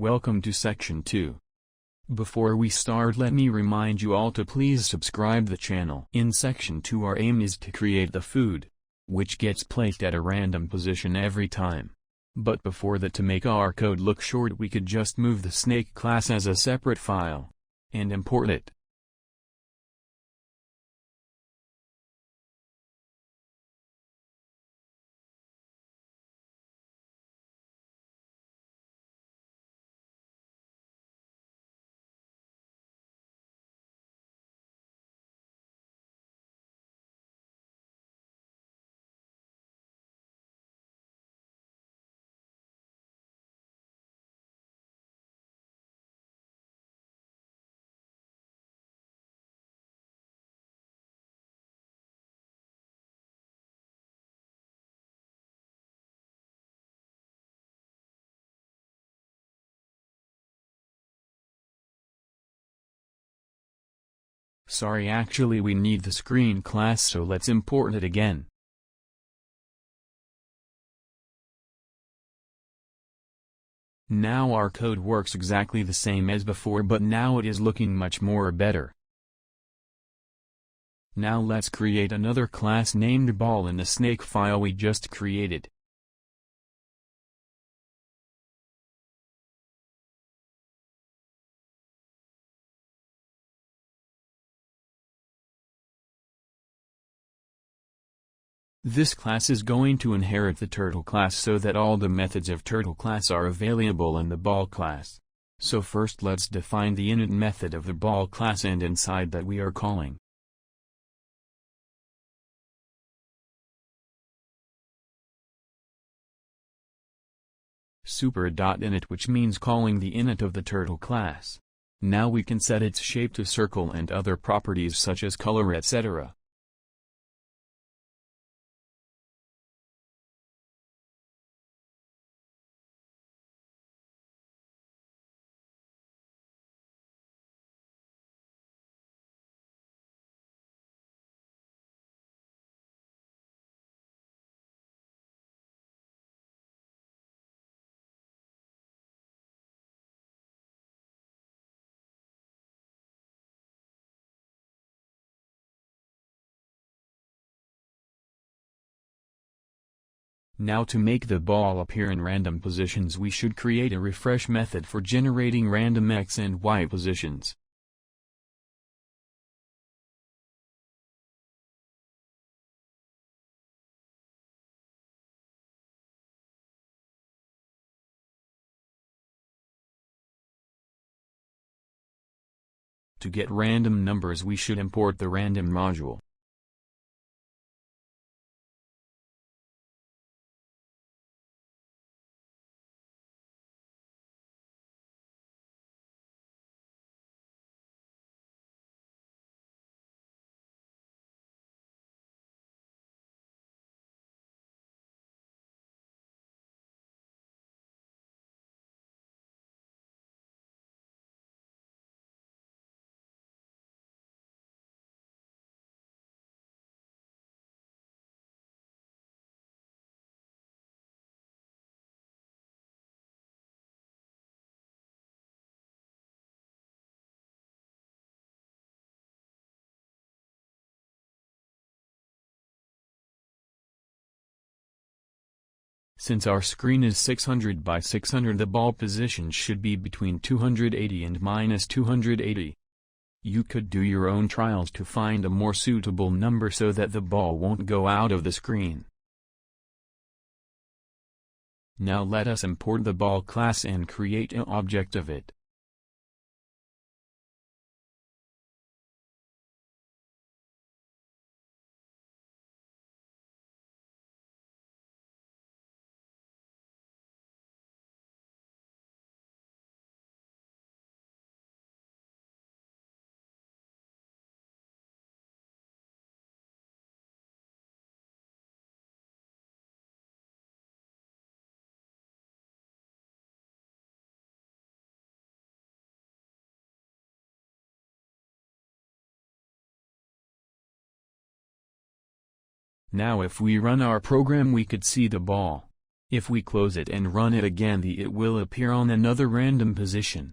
welcome to section 2. Before we start, let me remind you all to please subscribe the channel. In section 2 our aim is to create the food, which gets placed at a random position every time. But before that, to make our code look short, we could just move the snake class as a separate file and import it. Sorry, actually we need the screen class, so let's import it again. Now our code works exactly the same as before, but now it is looking much more better. Now let's create another class named ball in the snake file we just created. This class is going to inherit the turtle class so that all the methods of turtle class are available in the ball class. So first let's define the init method of the ball class, and inside that we are calling super.init, which means calling the init of the turtle class. Now we can set its shape to circle and other properties such as color, etc. Now to make the ball appear in random positions, we should create a refresh method for generating random x and y positions. To get random numbers, we should import the random module. Since our screen is 600 by 600, the ball position should be between 280 and -280. You could do your own trials to find a more suitable number so that the ball won't go out of the screen. Now let us import the ball class and create an object of it. Now if we run our program, we could see the ball. If we close it and run it again, it will appear on another random position.